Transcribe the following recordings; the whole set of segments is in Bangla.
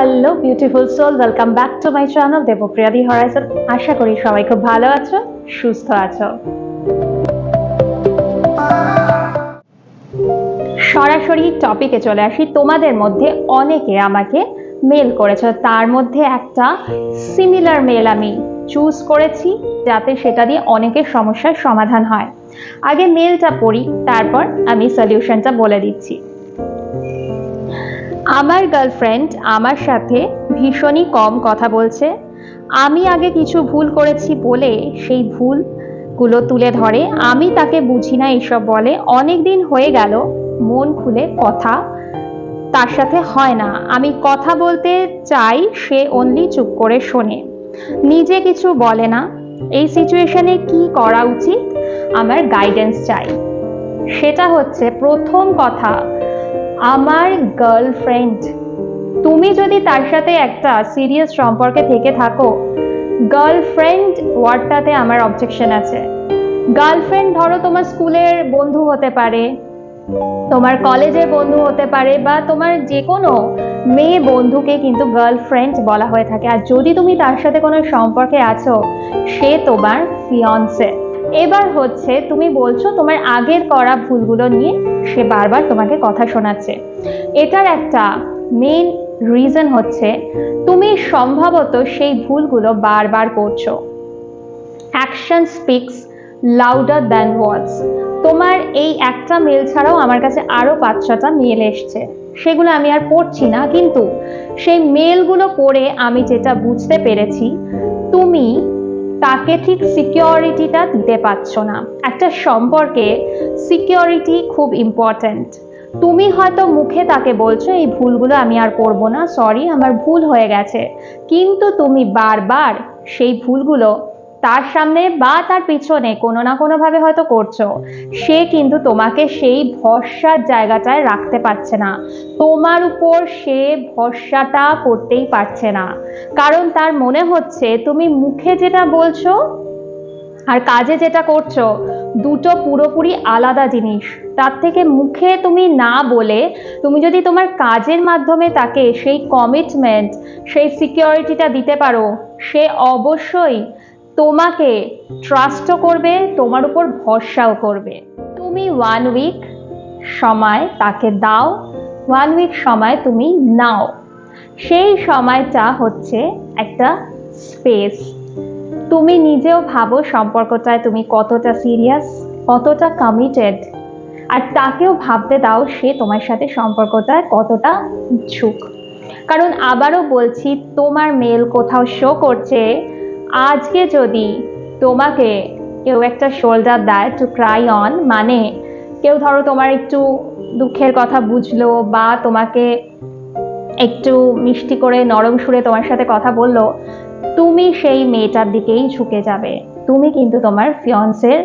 Hello beautiful soul, welcome back to my channel Debpriya the horizon. আশা করি সবাই খুব ভালো আছো, সুস্থ আছো। সরাসরি টপিকে চলে আসি। তোমাদের মধ্যে অনেকে আমাকে মেল করেছো, তার মধ্যে একটা সিমিলার মেল আমি চুজ করেছি যাতে সেটা দিয়ে অনেকের সমস্যার সমাধান হয়। আগে মেলটা পড়ি, তারপর আমি সলিউশনটা বলে দিচ্ছি। আমার গার্লফ্রেন্ড আমার সাথে ভীষণই কম কথা বলছে। আমি আগে কিছু ভুল করেছি বলে সেই ভুলগুলো তুলে ধরে। আমি তাকে বুঝি না এসব বলে। অনেক দিন হয়ে গেল মন খুলে কথা তার সাথে হয় না। আমি কথা বলতে চাই, সে অনলি চুপ করে শোনে, নিজে কিছু বলে না। এই সিচুয়েশনে কি করা উচিত? আমার গাইডেন্স চাই। সেটা হচ্ছে প্রথম কথা, আমার গার্লফ্রেন্ড, তুমি যদি তার সাথে একটা সিরিয়াস সম্পর্কে থেকে থাকো, গার্লফ্রেন্ড ওয়ার্ডটাতে আমার অবজেকশন আছে। গার্লফ্রেন্ড ধরো তোমার স্কুলের বন্ধু হতে পারে, তোমার কলেজের বন্ধু হতে পারে, বা তোমার যে কোনো মেয়ে বন্ধুকে কিন্তু গার্লফ্রেন্ড বলা হয়ে থাকে। আর যদি তুমি তার সাথে কোনো সম্পর্কে আছো, সে তোমার ফিয়ন্সে। এবার হচ্ছে তুমি বলছো তোমার আগের করা ভুলগুলো নিয়ে সে বারবার তোমাকে কথা শোনাচ্ছে। এটার একটা মেইন রিজন হচ্ছে তুমি সম্ভবত সেই ভুলগুলো বারবার করছো। অ্যাকশন স্পিক্স লাউডার দ্যান ওয়ার্ডস। তোমার এই একটা মেল ছাড়াও আমার কাছে আরো 5-6টা মেল এসছে, সেগুলো আমি আর পড়ছি না, কিন্তু সেই মেলগুলো পড়ে আমি যেটা বুঝতে পেরেছি, তুমি তাকে ঠিক সিকিউরিটিটা দিতে পারছো না। একটা সম্পর্কে সিকিউরিটি খুব ইম্পর্ট্যান্ট। তুমি হয়তো মুখে তাকে বলছো এই ভুলগুলো আমি আর করবো না, সরি আমার ভুল হয়ে গেছে, কিন্তু তুমি বারবার সেই ভুলগুলো তার সামনে বা তার পিছনে কোনো না কোনো ভাবে হয়তো করছো। সে কিন্তু তোমাকে সেই ভরসার জায়গাটায় রাখতে পারছে না, তোমার উপর সে ভরসাটা করতেই পারছে না, কারণ তার মনে হচ্ছে তুমি মুখে যেটা বলছো আর কাজে যেটা করছো দুটো পুরোপুরি আলাদা জিনিস। তার থেকে মুখে তুমি না বলে তুমি যদি তোমার কাজের মাধ্যমে তাকে সেই কমিটমেন্ট, সেই সিকিউরিটিটা দিতে পারো, সে অবশ্যই তোমাকে ট্রাস্টও করবে, তোমার উপর ভরসাও করবে। তুমি 1 উইক সময় তাকে দাও, 1 উইক সময় তুমি নাও। সেই সময়টা হচ্ছে একটা স্পেস। তুমি নিজেও ভাবো সম্পর্কটায় তুমি কতটা সিরিয়াস, কতটা কমিটেড, আর তাকেও ভাবতে দাও সে তোমার সাথে সম্পর্কটায় কতটা ইচ্ছুক। কারণ আবারও বলছি, তোমার মেল কোথাও শো করছে আজকে যদি তোমাকে কেউ একটা শোল্ডার দেয় টু ক্রাই অন, মানে কেউ ধরো তোমার একটু দুঃখের কথা বুঝলো বা তোমাকে একটু মিষ্টি করে নরম সুরে তোমার সাথে কথা বললো, তুমি সেই মেয়েটার দিকেই ঝুঁকে যাবে। তুমি কিন্তু তোমার ফিয়ন্সের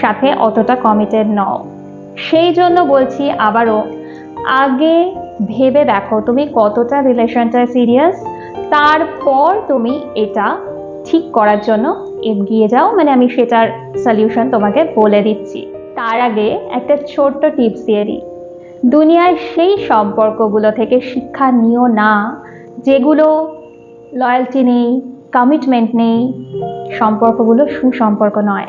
সাথে অতটা কমিটেড নও। সেই জন্য বলছি আবারও, আগে ভেবে দেখো তুমি কতটা রিলেশনটা সিরিয়াস, তারপর তুমি এটা ঠিক করার জন্য এগিয়ে যাও। মানে আমি সেটার সলিউশন তোমাকে বলে দিচ্ছি। তার আগে একটা ছোট্ট টিপস দিয়ে দিই, দুনিয়ার সেই সম্পর্কগুলো থেকে শিক্ষা নিও না যেগুলো লয়্যালটি নেই, কমিটমেন্ট নেই, সম্পর্কগুলো সুসম্পর্ক নয়।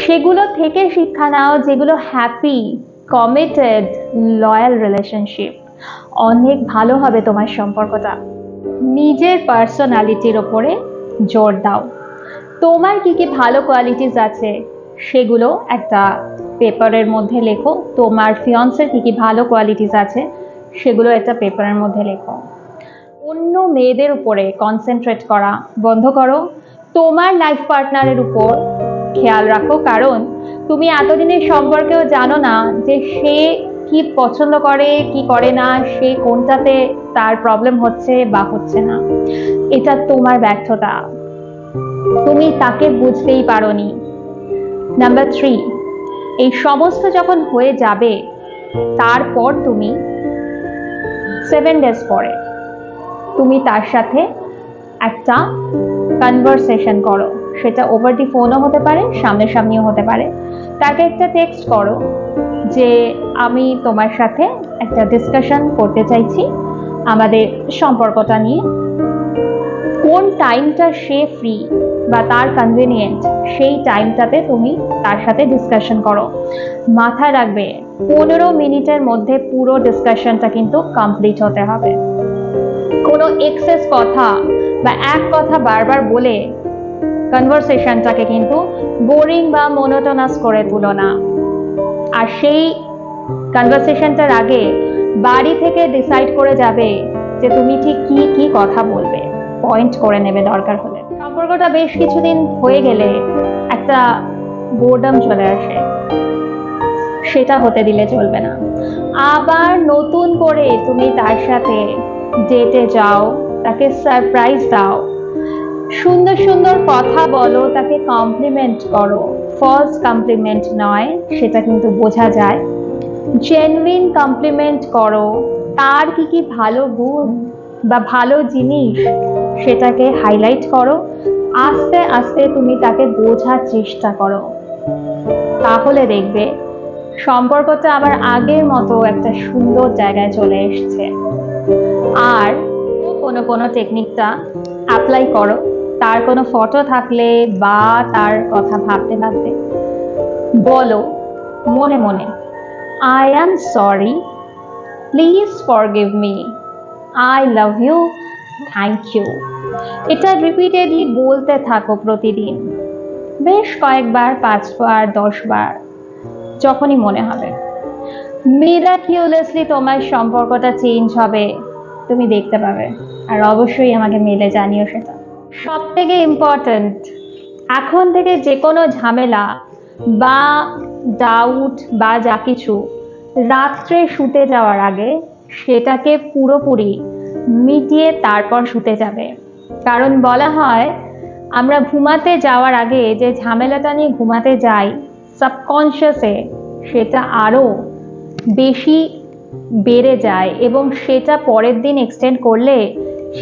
সেগুলো থেকে শিক্ষা নাও যেগুলো হ্যাপি, কমিটেড, লয়াল রিলেশনশিপ। অনেক ভালো হবে তোমার সম্পর্কটা। নিজের পার্সোনালিটির ওপরে জোর দাও। তোমার কি কি ভালো কোয়ালিটিস আছে সেগুলো একটা পেপারের মধ্যে লেখো। তোমার ফিয়ন্সের কি কি ভালো কোয়ালিটিস আছে সেগুলো একটা পেপারের মধ্যে লেখো। অন্য মেয়েদের উপরে কনসেন্ট্রেট করা বন্ধ করো। তোমার লাইফ পার্টনারের উপর খেয়াল রাখো, কারণ তুমি এতদিনের সম্পর্কেও জানো না যে সে কি পছন্দ করে কি করে না, সে কোনটাতে তার প্রবলেম হচ্ছে বা হচ্ছে না। এটা তোমার ব্যর্থতা, তুমি তাকে বুঝতেই পারোনি। নাম্বার 3, এই সমস্ত যখন হয়ে যাবে তারপর তুমি 7 ডেজ পরে তুমি তার সাথে একটা কনভারসেশন করো। সেটা ওভার দি ফোনও হতে পারে, সামনাসামনিও হতে পারে। তাকে একটা টেক্সট করো যে আমি তোমার সাথে একটা ডিসকাশন করতে চাইছি, আমাদের সম্পর্কটা নিয়ে। কোন টাইমটা সে ফ্রি বা তার কনভিনিয়েন্ট, সেই টাইমটাতে তুমি তার সাথে ডিসকাশন করো। মাথায় রাখবে 15 মিনিটের মধ্যে পুরো ডিসকাশনটা কিন্তু কমপ্লিট হতে হবে। কোনো এক্সেস কথা বা এক কথা বারবার বলে কনভারসেশনটাকে কিন্তু বোরিং বা মোনোটোনাস করে তুলো না। আর সেই কনভারসেশনটার আগে বাড়ি থেকে ডিসাইড করে যাবে যে তুমি ঠিক কি কি কথা বলবে, পয়েন্ট করে নেবে দরকার হলে। সম্পর্কটা বেশ কিছুদিন হয়ে গেলে একটা বোর্ডম চলে আসে, সেটা হতে দিলে চলবে না। আবার নতুন করে তুমি তার সাথে ডেটে যাও, তাকে সারপ্রাইজ দাও, সুন্দর সুন্দর কথা বলো, তাকে কমপ্লিমেন্ট করো। ফলস কমপ্লিমেন্ট নয়, সেটা কিন্তু বোঝা যায়। জেনুইন কমপ্লিমেন্ট করো, তার কি কি ভালো গুণ বা ভালো জিনিস সেটাকে হাইলাইট করো। আস্তে আস্তে তুমি তাকে বোঝার চেষ্টা করো, তাহলে দেখবে সম্পর্কটা আবার আগের মতো একটা সুন্দর জায়গায় চলে এসছে। আর কোনো কোনো টেকনিকটা অ্যাপ্লাই করো। তার কোনো ফটো থাকলে বা তার কথা ভাবতে ভাবতে বলো মনে মনে, I am sorry, please forgive me, I love you, thank you. এটা রিপিটেডলি বলতে থাকো প্রতিদিন, বেশ কয়েকবার, 5 বার, 10 বার, যখনই মনে হবে। মিরাকিউলাসলি তোমার সম্পর্কটা চেঞ্জ হবে, তুমি দেখতে পাবে। আর অবশ্যই আমাকে মেলে জানিও সেটা। সব থেকে ইম্পর্ট্যান্ট, এখন থেকে যে কোনো ঝামেলা বা ডাউট বা যা কিছু রাত্রে শুতে যাওয়ার আগে সেটাকে পুরোপুরি মিটিয়ে তারপর শুতে যাবে। কারণ বলা হয় আমরা ঘুমাতে যাওয়ার আগে যে ঝামেলাটা নিয়ে ঘুমাতে যাই, সাবকনশিয়াসে সেটা আরও বেশি বেড়ে যায় এবং সেটা পরের দিন এক্সটেন্ড করলে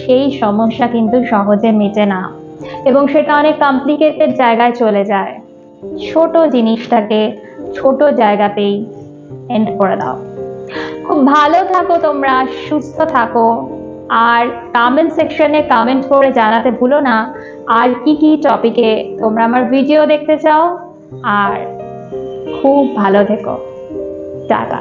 সেই সমস্যা কিন্তু সহজে মেটে না এবং সেটা অনেক কমপ্লিকেটেড জায়গায় চলে যায়। ছোট জিনিসটাকে ছোট জায়গাতেই এন্ড করে দাও। খুব ভালো থাকো তোমরা, সুস্থ থাকো। আর কমেন্ট সেকশনে কমেন্ট করে জানাতে ভুলো না আর কি কি টপিকে তোমরা আমার ভিডিও দেখতে চাও। আর খুব ভালো থেকো, টাটা।